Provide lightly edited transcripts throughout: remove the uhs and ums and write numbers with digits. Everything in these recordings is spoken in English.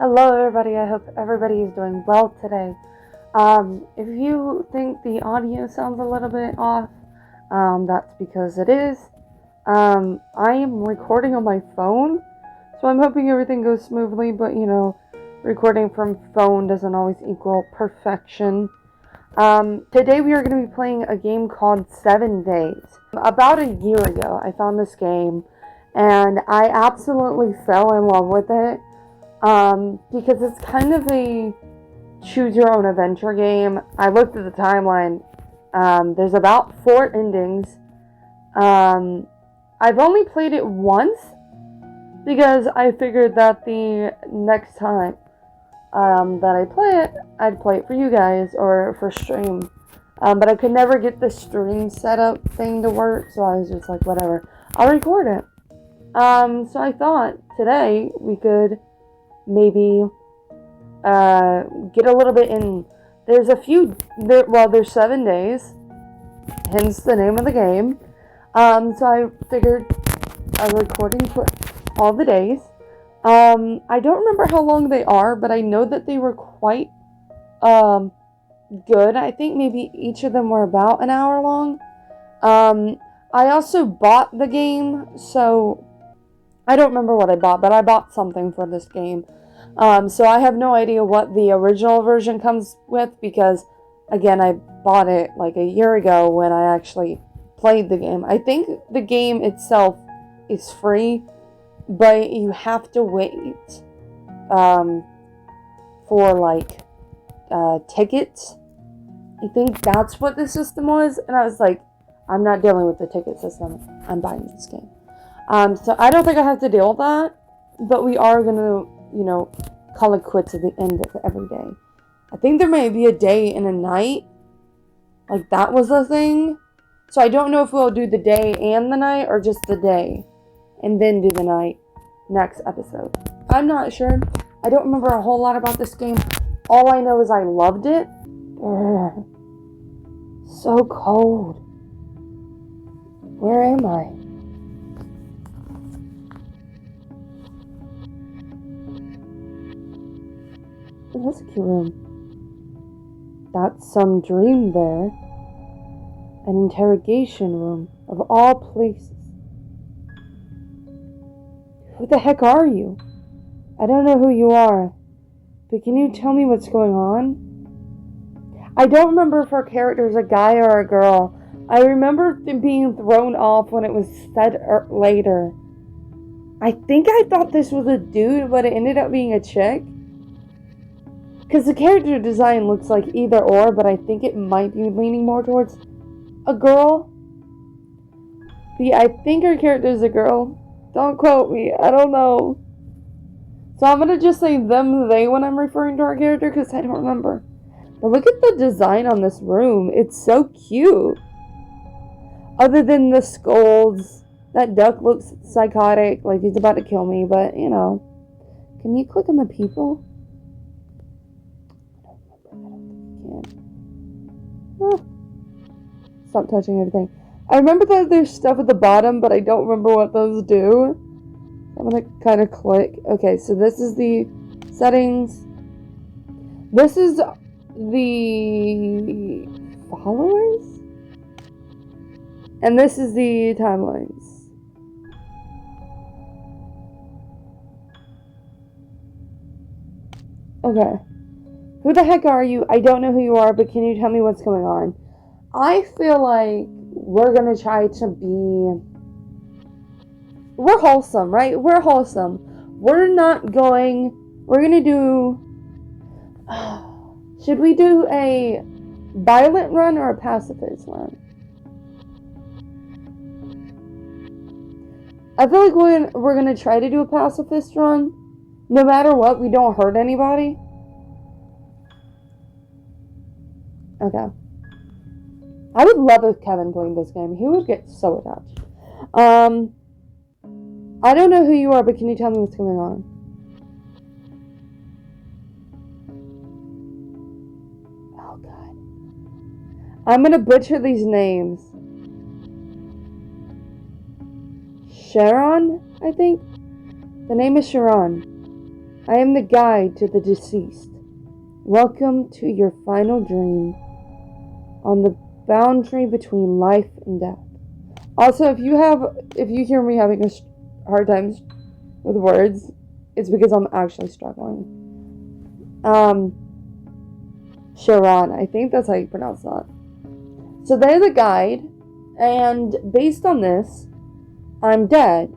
Hello, everybody. I hope everybody is doing well today. If you think the audio sounds a little bit off, that's because it is. I am recording on my phone, so I'm hoping everything goes smoothly, but recording from phone doesn't always equal perfection. Today we are going to be playing a game called 7 Days. About a year ago, I found this game, and I absolutely fell in love with it. Because it's kind of a choose your own adventure game. I looked at the timeline. There's about 4 endings. I've only played it once because I figured that the next time that I play it, I'd play it for you guys or for stream. But I could never get the stream setup thing to work, so I was just like, whatever, I'll record it. So I thought today we could maybe get a little bit in. There's there's 7 days, hence the name of the game. So I figured a recording for all the days. I don't remember how long they are, but I know that they were quite good. I think maybe each of them were about an hour long. I also bought the game, so I don't remember what I bought, but I bought something for this game. So I have no idea what the original version comes with because, again, I bought it like a year ago when I actually played the game. I think the game itself is free, but you have to wait for tickets. I think that's what the system was, and I was like, I'm not dealing with the ticket system. I'm buying this game. So I don't think I have to deal with that, but we are going to, call it quits at the end of every day. I think there may be a day and a night. Like, that was the thing. So I don't know if we'll do the day and the night or just the day and then do the night next episode. I'm not sure. I don't remember a whole lot about this game. All I know is I loved it. Ugh. So cold. Where am I? Oh, that's a cute room. That's some dream there. An interrogation room, of all places. Who the heck are you? I don't know who you are, but can you tell me what's going on? I don't remember if our character is a guy or a girl. I remember them being thrown off when it was said later. I think I thought this was a dude, but it ended up being a chick. Because the character design looks like either or, but I think it might be leaning more towards a girl. But yeah, I think her character is a girl. Don't quote me. I don't know. So I'm going to just say them, they when I'm referring to our character because I don't remember. But look at the design on this room. It's so cute. Other than the scolds. That duck looks psychotic, like he's about to kill me, but Can you click on the people? Stop touching everything. I remember that there's stuff at the bottom, but I don't remember what those do. I'm gonna kind of click. Okay, so this is the settings. This is the followers. And this is the timelines. Okay. Who the heck are you? I don't know who you are, but can you tell me what's going on? I feel like we're going to try to be... We're wholesome, right? We're wholesome. We're going to do... Should we do a violent run or a pacifist run? I feel like we're going to try to do a pacifist run. No matter what, we don't hurt anybody. Okay. I would love if Kevin played this game. He would get so attached. I don't know who you are, but can you tell me what's going on? Oh, God. I'm going to butcher these names. Sharon, I think? The name is Sharon. I am the guide to the deceased. Welcome to your final dream on the boundary between life and death. Also, if you hear me having a hard time with words, it's because I'm actually struggling. Sharon, I think that's how you pronounce that. So they're the guide, and based on this, I'm dead.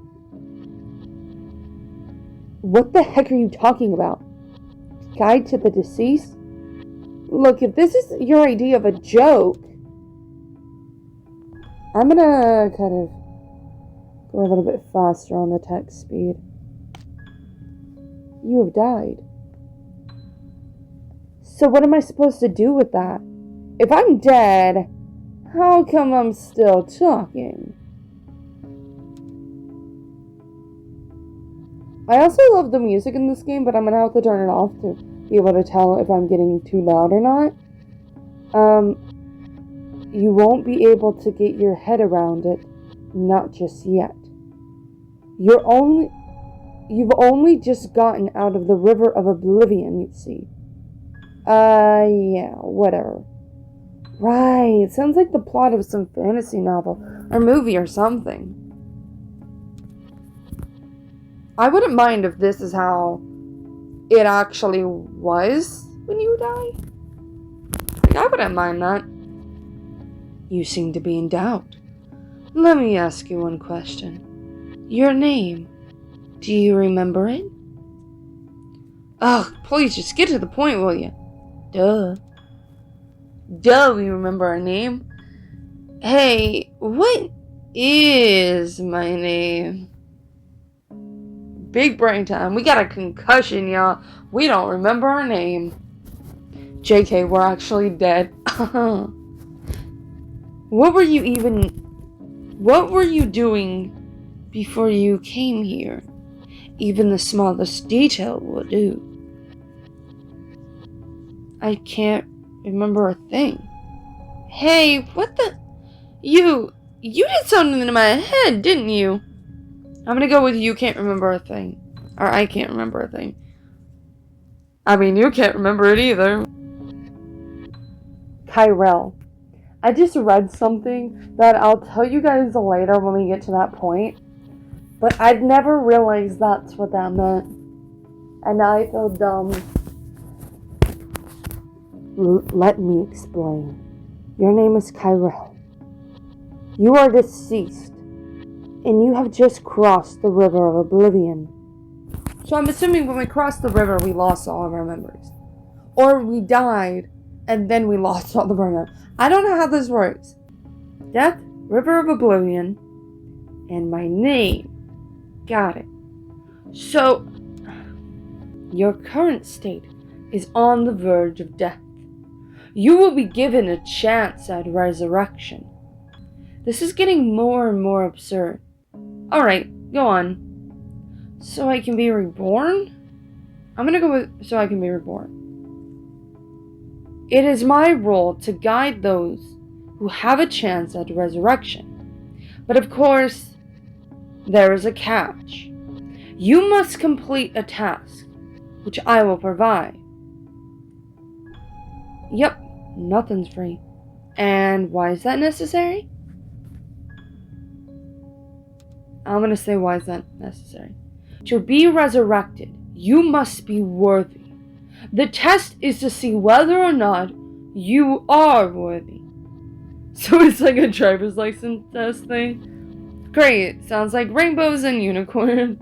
What the heck are you talking about? Guide to the deceased? Look, if this is your idea of a joke, I'm gonna kind of go a little bit faster on the text speed. You have died. So what am I supposed to do with that? If I'm dead, how come I'm still talking? I also love the music in this game, but I'm gonna have to turn it off to be able to tell if I'm getting too loud or not. You won't be able to get your head around it, not just yet. You've only just gotten out of the river of oblivion, you see. Yeah, whatever. Right, sounds like the plot of some fantasy novel or movie or something. I wouldn't mind if this is how it actually was when you die. Like, I wouldn't mind that. You seem to be in doubt. Let me ask you one question. Your name, do you remember it? Ugh, please just get to the point, will you? Duh, we remember our name. Hey, what is my name? Big brain time. We got a concussion, y'all. We don't remember our name. JK, we're actually dead. What were you doing before you came here? Even the smallest detail will do. I can't remember a thing. Hey, what the? You did something in my head, didn't you? I'm gonna go with you can't remember a thing. Or I can't remember a thing. I mean, you can't remember it either. Kyrell. I just read something that I'll tell you guys later when we get to that point. But I'd never realized that's what that meant. And I feel dumb. Let me explain. Your name is Kyrell. You are deceased. And you have just crossed the river of oblivion. So I'm assuming when we crossed the river, we lost all of our memories. Or we died, and then we lost all the memories. I don't know how this works. Death, river of oblivion, and my name. Got it. So, your current state is on the verge of death. You will be given a chance at resurrection. This is getting more and more absurd. Alright, go on. So I can be reborn? I'm gonna go with so I can be reborn. It is my role to guide those who have a chance at resurrection. But of course, there is a catch. You must complete a task, which I will provide. Yep, nothing's free. And why is that necessary? I'm gonna say why is that necessary. To be resurrected, you must be worthy. The test is to see whether or not you are worthy. So it's like a driver's license test thing. Great, sounds like rainbows and unicorns.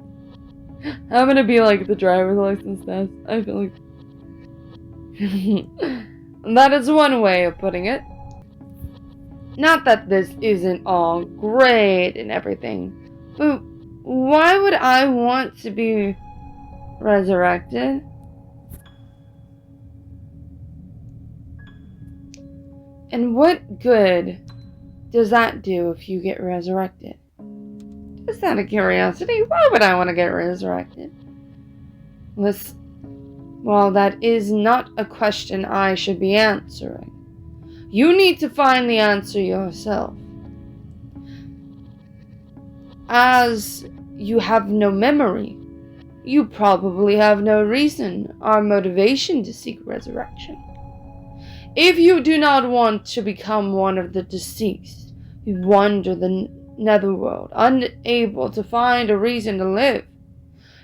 I'm gonna be like the driver's license test. I feel like that is one way of putting it. Not that this isn't all great and everything, but why would I want to be resurrected? And what good does that do if you get resurrected? Just out of curiosity, why would I want to get resurrected? Well, that is not a question I should be answering. You need to find the answer yourself. As you have no memory, You probably have no reason or motivation to seek resurrection. If you do not want to become one of the deceased who wander the netherworld, unable to find a reason to live,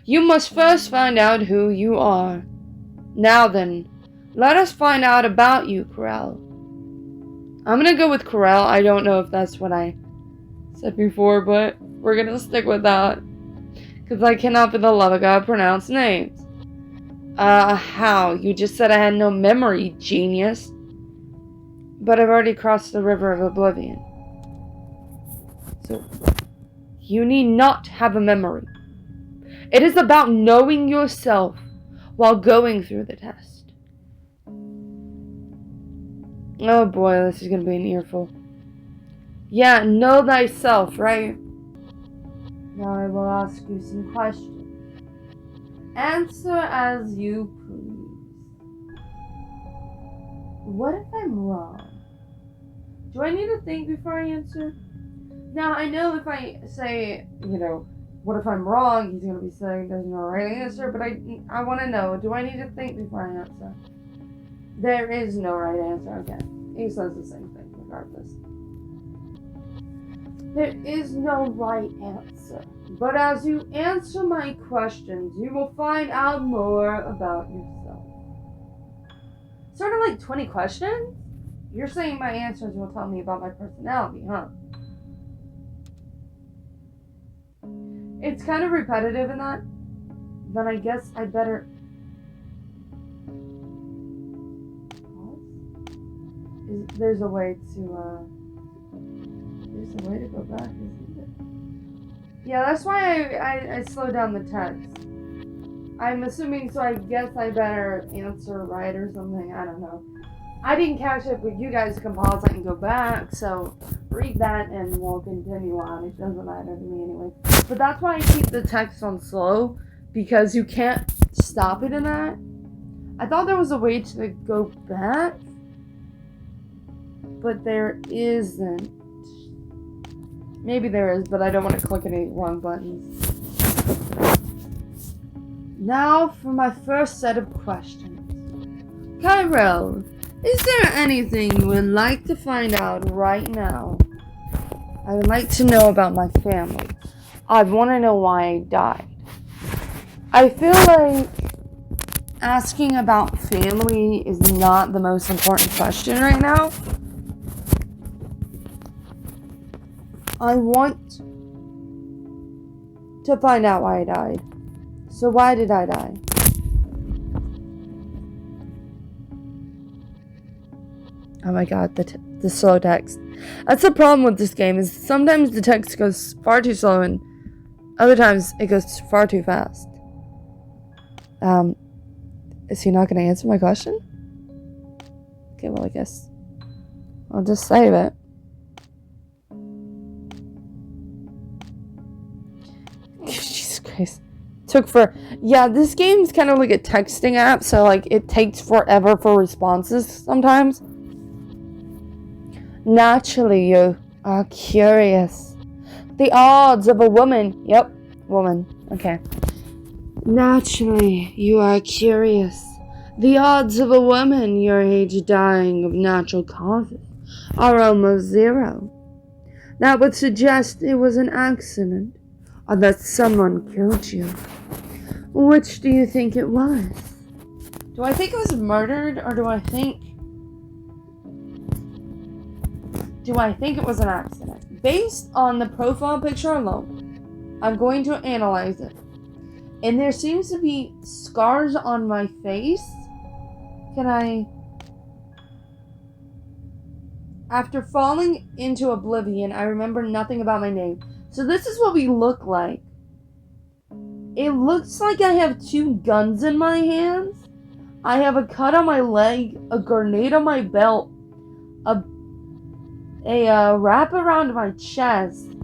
you must first find out who you are. Now then, let us find out about you, Corel. I'm gonna go with Corel. I don't know if that's what I said before, but we're gonna stick with that. Because I cannot for the love of God pronounce names. How? You just said I had no memory, genius. But I've already crossed the river of oblivion. So, you need not have a memory. It is about knowing yourself while going through the test. Oh boy, this is going to be an earful. Yeah, know thyself, right? Now I will ask you some questions. Answer as you please. What if I'm wrong? Do I need to think before I answer? Now, I know if I say, what if I'm wrong, he's going to be saying there's no right answer, but I want to know, do I need to think before I answer? There is no right answer, okay. He says the same thing, regardless. There is no right answer, but as you answer my questions, you will find out more about yourself. Sort of like 20 questions? You're saying my answers will tell me about my personality, huh? It's kind of repetitive in that. Then I guess I better... There's a way to, There's a way to go back, isn't there? Yeah, that's why I slowed down the text. I'm assuming, so I guess I better answer right or something. I don't know. I didn't catch it, but you guys can pause it and go back. So read that and we'll continue on. It doesn't matter to me anyway. But that's why I keep the text on slow, because you can't stop it in that. I thought there was a way to go back, but there isn't. Maybe there is, but I don't want to click any wrong buttons. Now for my first set of questions. Kyrell, is there anything you would like to find out right now? I would like to know about my family. I want to know why I died. I feel like asking about family is not the most important question right now. I want to find out why I died. So why did I die? Oh my god, the slow text. That's the problem with this game, is sometimes the text goes far too slow and other times it goes far too fast. Is he not going to answer my question? Okay, well I guess I'll just save it. Jesus Christ. Yeah, this game's kind of like a texting app, so like it takes forever for responses sometimes. Naturally, you are curious. The odds of a woman. Yep, woman. Okay. Naturally, you are curious. The odds of a woman your age dying of natural causes are almost zero. That would suggest it was an accident, or that someone killed you. Which do you think it was? Do I think it was murdered, or do I think it was an accident? Based on the profile picture alone, I'm going to analyze it. And there seems to be scars on my face. After falling into oblivion, I remember nothing about my name. So this is what we look like. It looks like I have 2 guns in my hands. I have a cut on my leg, a grenade on my belt, a wrap around my chest,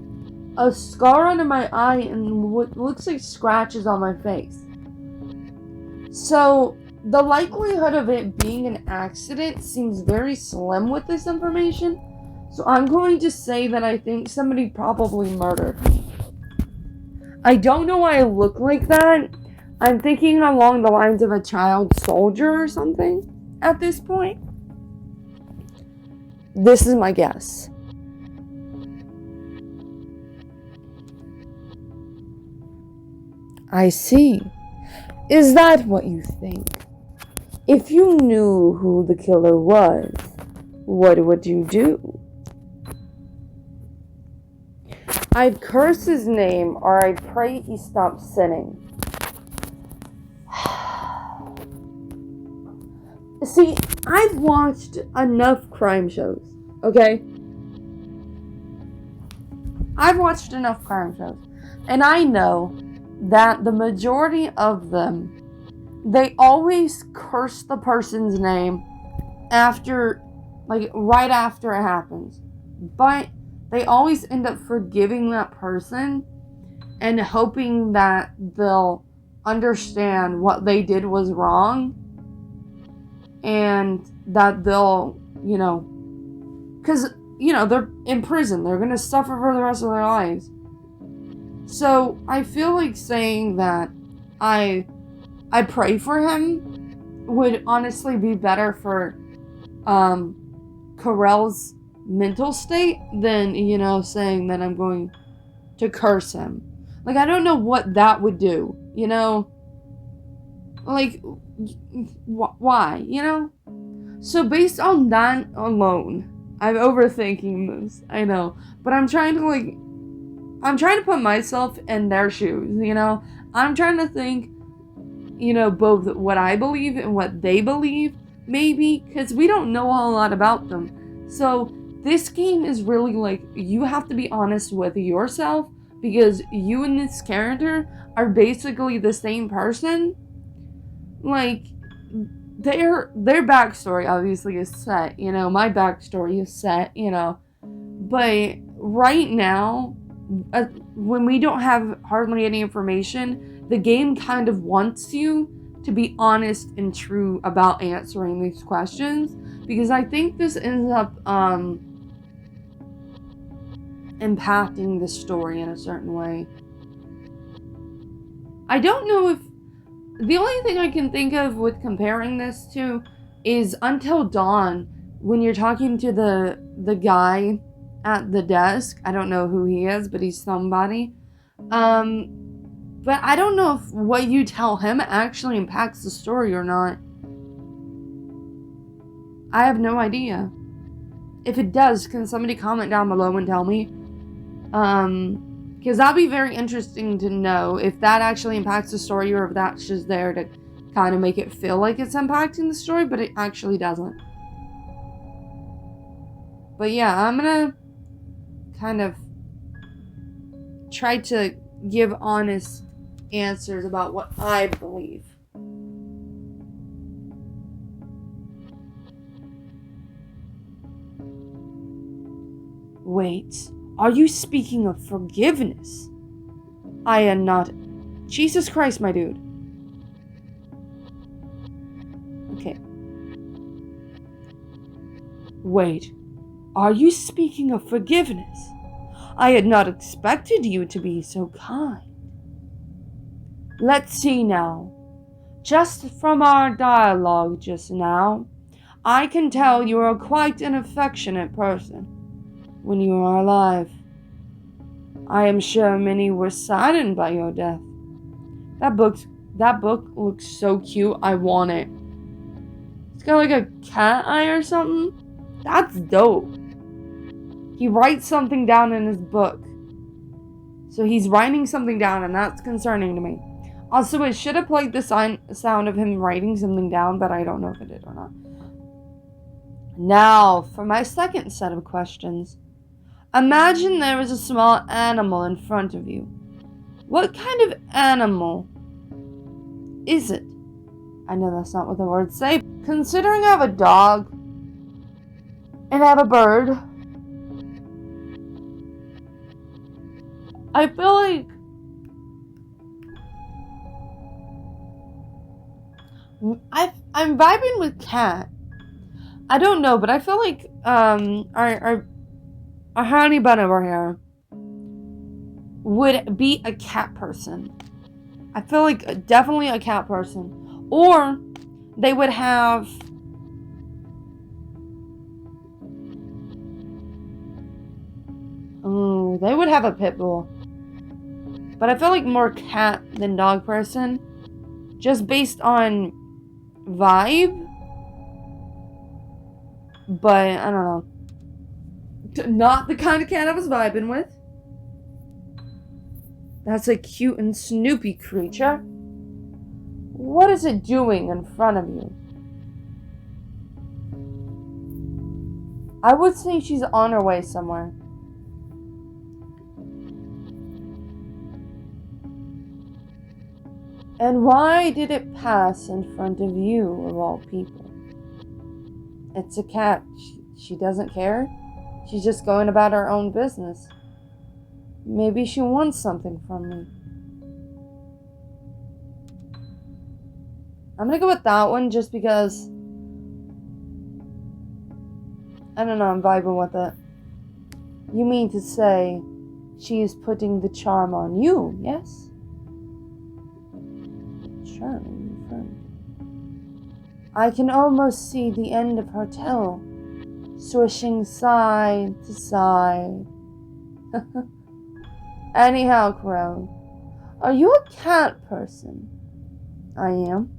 a scar under my eye, and what looks like scratches on my face. So the likelihood of it being an accident seems very slim with this information. So I'm going to say that I think somebody probably murdered me. I don't know why I look like that, I'm thinking along the lines of a child soldier or something at this point. This is my guess. I see. Is that what you think? If you knew who the killer was, what would you do? I'd curse his name, or I'd pray he stops sinning. See, I've watched enough crime shows, okay? I've watched enough crime shows, and I know that the majority of them, they always curse the person's name after, like, right after it happens. But they always end up forgiving that person and hoping that they'll understand what they did was wrong and that they'll, because, they're in prison. They're going to suffer for the rest of their lives. So I feel like saying that I pray for him would honestly be better for Carell's mental state than, saying that I'm going to curse him. Like, I don't know what that would do, Like, why, So based on that alone, I'm overthinking this, I know. But I'm trying to put myself in their shoes, I'm trying to think, both what I believe and what they believe, maybe, because we don't know a lot about them. So this game is really like, you have to be honest with yourself, because you and this character are basically the same person. Like, their backstory obviously is set, my backstory is set, but right now, when we don't have hardly any information, the game kind of wants you to be honest and true about answering these questions, because I think this ends up impacting the story in a certain way. I don't know if the only thing I can think of with comparing this to is Until Dawn, when you're talking to the guy at the desk. I don't know who he is, but he's somebody. But I don't know if what you tell him actually impacts the story or not. I have no idea. If it does, can somebody comment down below and tell me? Because that'd be very interesting to know if that actually impacts the story, or if that's just there to kind of make it feel like it's impacting the story, but it actually doesn't. But yeah, I'm gonna kind of try to give honest answers about what I believe. Wait, are you speaking of forgiveness? I am not. Jesus Christ, my dude. Okay. Wait, are you speaking of forgiveness? I had not expected you to be so kind. Let's see now. Just from our dialogue just now, I can tell you are quite an affectionate person when you are alive. I am sure many were saddened by your death. That book looks so cute. I want it. It's got like a cat eye or something. That's dope. He writes something down in his book. So he's writing something down, and that's concerning to me. Also, it should have played the sound of him writing something down, but I don't know if it did or not. Now, for my second set of questions. Imagine there is a small animal in front of you. What kind of animal is it? I know that's not what the words say. Considering I have a dog and I have a bird, I feel like I'm vibing with cat. I don't know, but I feel like our honey bun over here would be a cat person. I feel like definitely a cat person. Or they would have... Oh, they would have a pit bull. But I feel like more cat than dog person. Just based on vibe. But, I don't know. Not the kind of cat I was vibing with. That's a cute and snoopy creature. What is it doing in front of you? I would say she's on her way somewhere. And why did it pass in front of you, of all people? It's a cat. She doesn't care. She's just going about her own business. Maybe she wants something from me. I'm gonna go with that one just because... I don't know, I'm vibing with it. You mean to say she is putting the charm on you, yes? Charming friend. I can almost see the end of her tail, swishing side to side. Anyhow, Crow, are you a cat person? I am.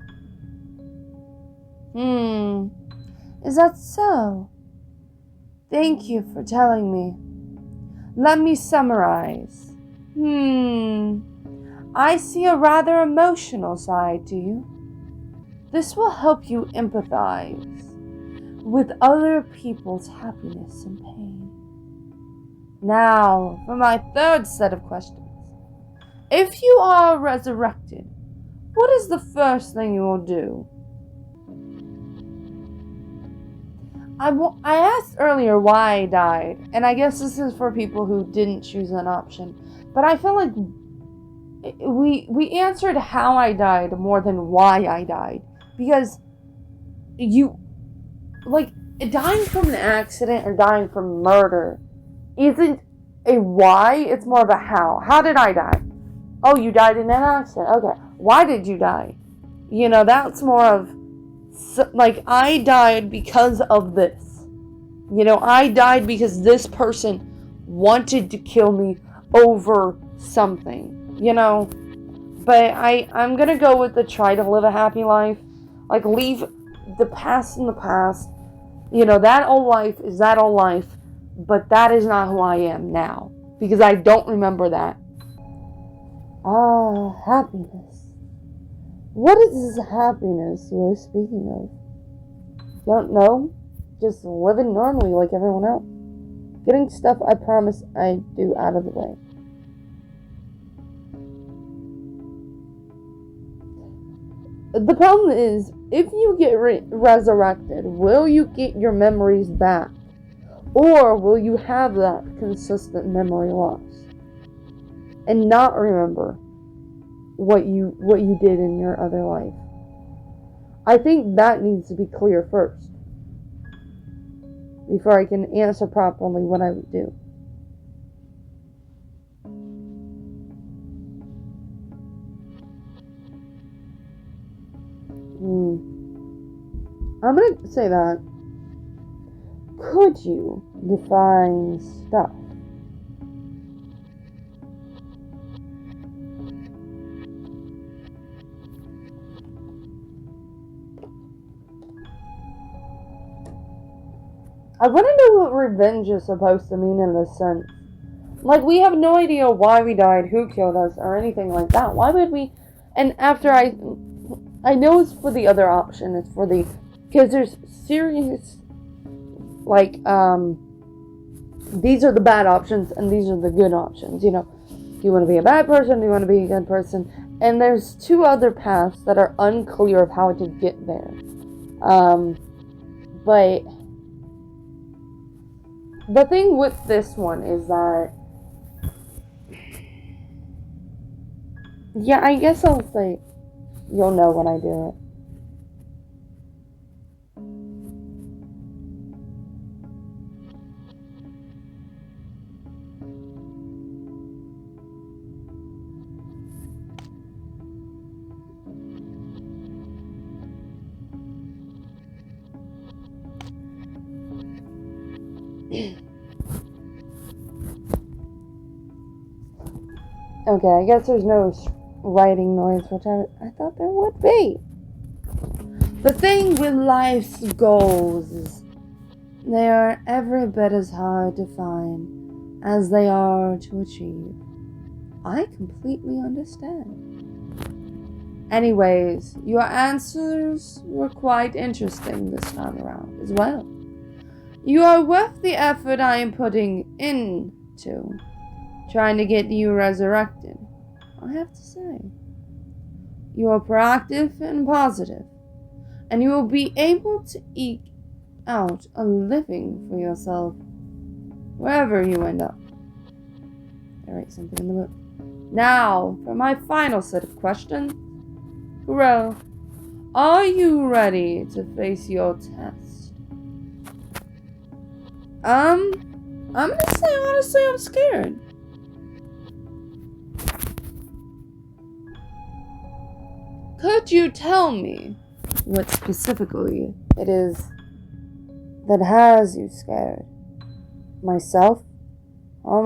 Is that so? Thank you for telling me. Let me summarize. I see a rather emotional side to you. This will help you empathize with other people's happiness and pain. Now, for my third set of questions. If you are resurrected, what is the first thing you will do? I asked earlier why I died, and I guess this is for people who didn't choose an option. But I feel like we answered how I died more than why I died. Because dying from an accident or dying from murder isn't a why, it's more of a how. How did I die? Oh, you died in an accident. Okay. Why did you die? That's more of, I died because of this. I died because this person wanted to kill me over something, But I'm gonna go with the try to live a happy life. Leave the past in the past. That old life is that old life. But that is not who I am now. Because I don't remember that. Happiness. What is this happiness you are speaking of? Don't know. Just living normally like everyone else. Getting stuff I promise I do out of the way. The problem is, if you get resurrected, will you get your memories back? Or will you have that consistent memory loss? And not remember what you did in your other life? I think that needs to be clear first. Before I can answer properly what I would do. I'm gonna say that. Could you define stuff? I want to know what revenge is supposed to mean in this sense. We have no idea why we died, who killed us, or anything like that. Why would we... And after I know it's for the other option. It's for the... Because there's serious... these are the bad options, and these are the good options, Do you want to be a bad person? Do you want to be a good person? And there's two other paths that are unclear of how to get there. But... The thing with this one is that... Yeah, I guess I'll say... You'll know when I do it. Okay, I guess there's no writing noise, which I thought there would be. The thing with life's goals is they are every bit as hard to find as they are to achieve. I completely understand. Anyways, your answers were quite interesting this time around as well. You are worth the effort I am putting into trying to get you resurrected, I have to say. You are proactive and positive, and you will be able to eke out a living for yourself wherever you end up. I write something in the book. Now, for my final set of questions. Corel, are you ready to face your test? I'm gonna say honestly I'm scared. Could you tell me what specifically it is that has you scared? Myself? How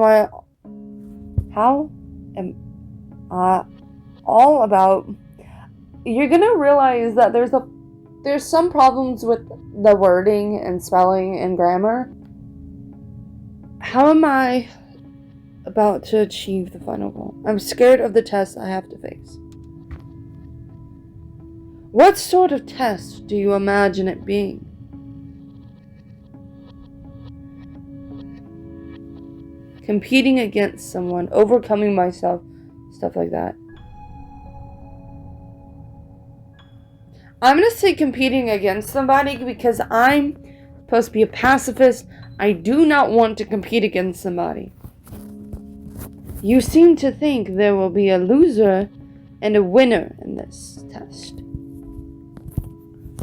am I all about? You're gonna realize that there's some problems with the wording and spelling and grammar. How am I about to achieve the final goal? I'm scared of the test I have to face. What sort of test do you imagine it being? Competing against someone, overcoming myself, stuff like that. I'm going to say competing against somebody because I'm supposed to be a pacifist. I do not want to compete against somebody. You seem to think there will be a loser and a winner in this test.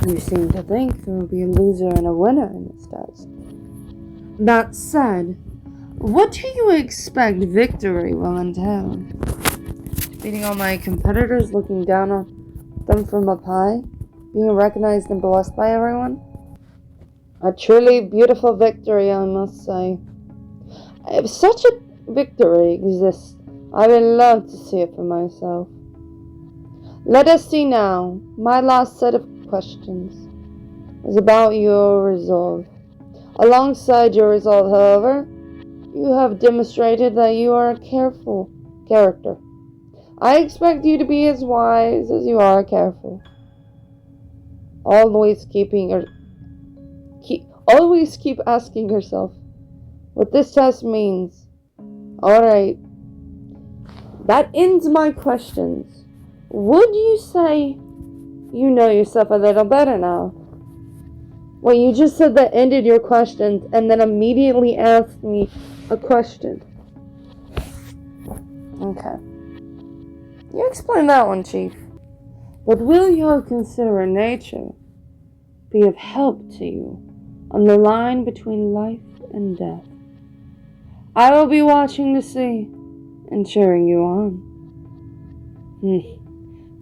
You seem to think there will be a loser and a winner in this test. That said, what do you expect victory will entail? Beating all my competitors, looking down on them from up high, being recognized and blessed by everyone? A truly beautiful victory, I must say. If such a victory exists, I would love to see it for myself. Let us see now. My last set of questions is about your resolve. Alongside your resolve, however, you have demonstrated that you are a careful character. I expect you to be as wise as you are careful. Always keep asking yourself what this test means. Alright. That ends my questions. Would you say you know yourself a little better now? Well, you just said that ended your questions and then immediately asked me a question. Okay. You explain that one, Chief. But will your considerate nature be of help to you on the line between life and death? I will be watching to see and cheering you on.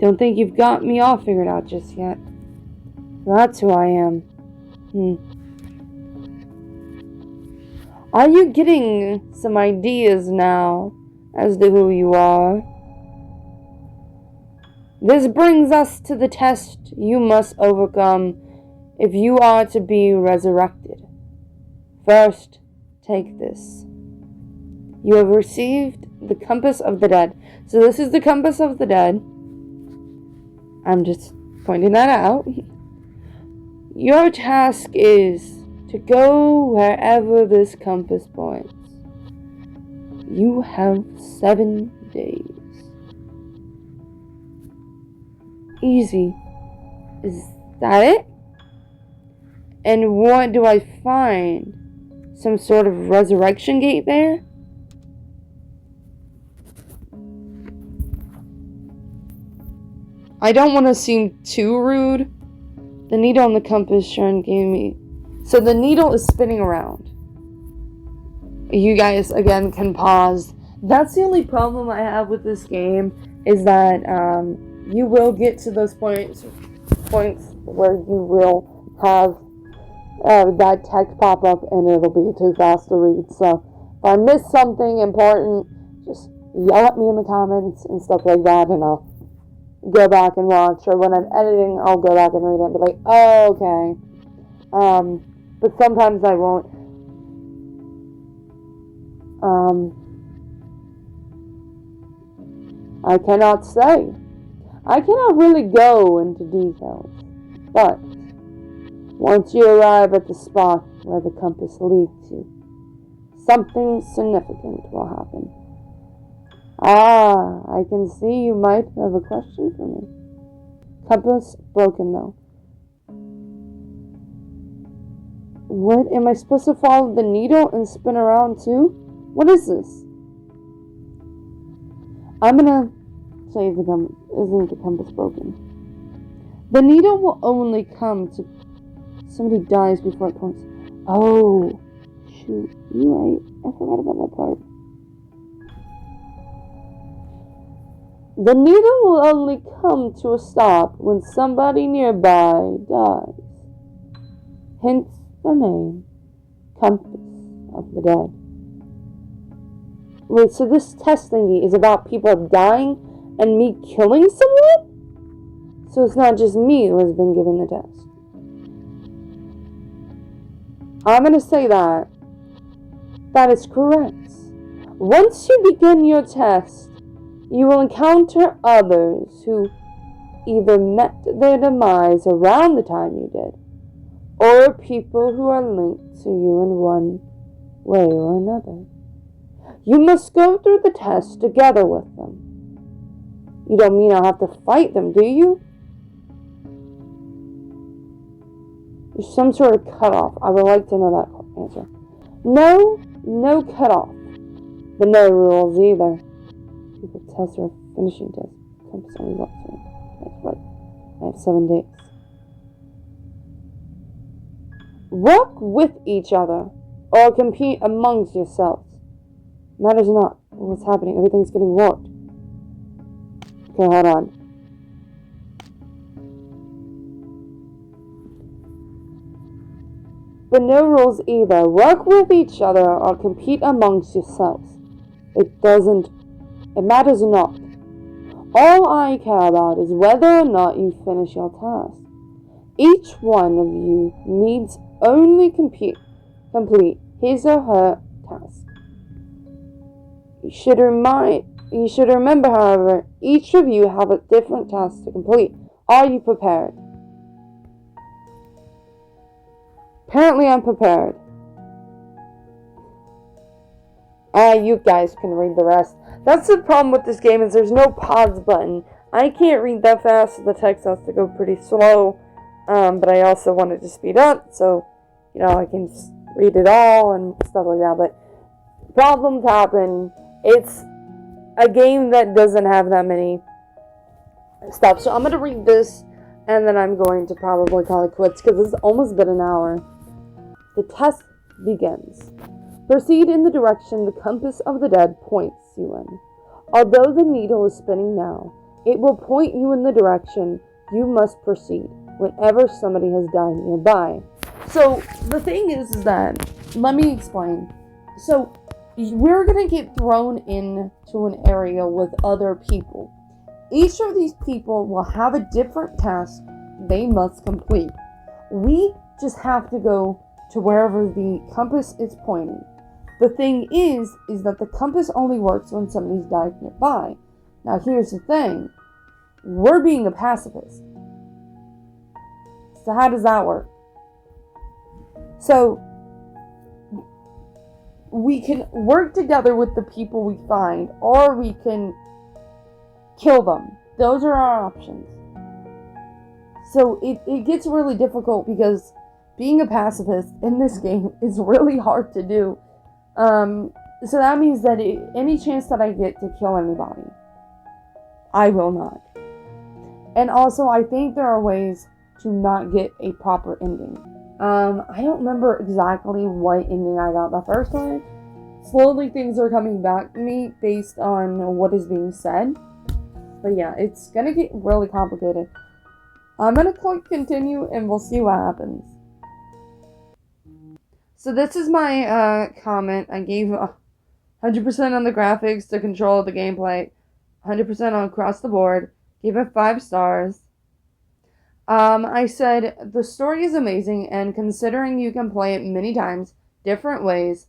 Don't think you've got me all figured out just yet. That's who I am. Are you getting some ideas now as to who you are? This brings us to the test you must overcome if you are to be resurrected. First, take this. You have received the Compass of the Dead. So this is the Compass of the Dead. I'm just pointing that out. Your task is to go wherever this compass points. You have 7 days. Easy. Is that it? And what do I find? Some sort of resurrection gate there? I don't want to seem too rude. The needle on the compass Sharon gave me. So the needle is spinning around. You guys, again, can pause. That's the only problem I have with this game, is that you will get to those points where you will have that text pop up and it'll be too fast to read. So if I miss something important, just yell at me in the comments and stuff like that, and I'll go back and watch. Or when I'm editing, I'll go back and read it and be like, oh, okay. But sometimes I won't. I cannot say. I cannot really go into details, but once you arrive at the spot where the compass leads you, something significant will happen. Ah, I can see you might have a question for me. Compass broken though. What, am I supposed to follow the needle and spin around too? What is this? I'm gonna say isn't the compass broken? The needle will only come to somebody dies before it points. Oh, shoot, you right. I forgot about that part. The needle will only come to a stop when somebody nearby dies. Hence the name, Compass of the Dead. Wait, so this test thingy is about people dying and me killing someone? So it's not just me who has been given the test. I'm going to say that. That is correct. Once you begin your test, you will encounter others who either met their demise around the time you did, or people who are linked to you in one way or another. You must go through the test together with them. You don't mean I'll have to fight them, do you? There's some sort of cutoff. I would like to know that answer. No cutoff. But no rules either. People test or finishing test. Compass only works for me. That's right. I have 7 days. Work with each other or compete amongst yourselves. Matters not. What's happening? Everything's getting warped. Okay, hold on. But no rules either. Work with each other or compete amongst yourselves. It matters not. All I care about is whether or not you finish your task. Each one of you needs only complete his or her task. You should remember, however, each of you have a different task to complete. Are you prepared? Apparently I'm prepared. You guys can read the rest. That's the problem with this game, is there's no pause button. I can't read that fast, so the text has to go pretty slow. But I also wanted to speed up, so, I can read it all and stuff like that. But problems happen. It's a game that doesn't have that many stuff. So I'm going to read this, and then I'm going to probably call it quits, because it's almost been an hour. The test begins. Proceed in the direction the compass of the dead points you in. Although the needle is spinning now, it will point you in the direction you must proceed whenever somebody has died nearby. So the thing is that, let me explain. So we're going to get thrown into an area with other people. Each of these people will have a different task they must complete. We just have to go to wherever the compass is pointing. The thing is that the compass only works when somebody's died nearby. Now here's the thing. We're being a pacifist. So how does that work? So we can work together with the people we find, or we can kill them. Those are our options. So it gets really difficult, because being a pacifist in this game is really hard to do. So that means that any chance that I get to kill anybody, I will not. And also, I think there are ways to not get a proper ending. I don't remember exactly what ending I got the first time. Slowly things are coming back to me based on what is being said. But yeah, it's gonna get really complicated. I'm gonna click continue and we'll see what happens. So this is my comment. I gave 100% on the graphics, the control, the gameplay, 100% on across the board. Gave it 5 stars. I said the story is amazing, and considering you can play it many times, different ways,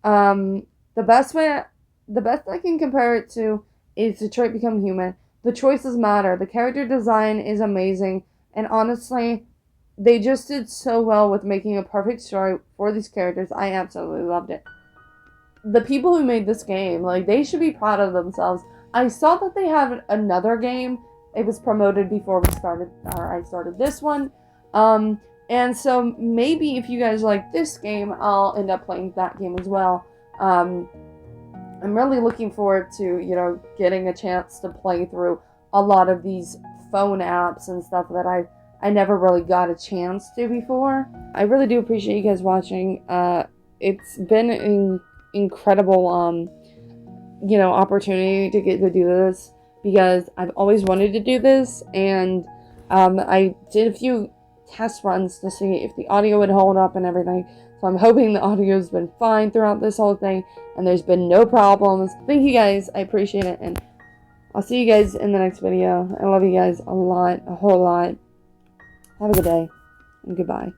um, the best I can compare it to is Detroit Become Human. The choices matter. The character design is amazing, and honestly, they just did so well with making a perfect story for these characters. I absolutely loved it. The people who made this game, like, they should be proud of themselves. I saw that they have another game. It was promoted before I started this one. And so maybe if you guys like this game, I'll end up playing that game as well. I'm really looking forward to, getting a chance to play through a lot of these phone apps and stuff that I never really got a chance to before. I really do appreciate you guys watching. It's been an incredible, opportunity to get to do this because I've always wanted to do this, and I did a few test runs to see if the audio would hold up and everything. So I'm hoping the audio's been fine throughout this whole thing and there's been no problems. Thank you guys. I appreciate it, and I'll see you guys in the next video. I love you guys a lot, a whole lot. Have a good day, and goodbye.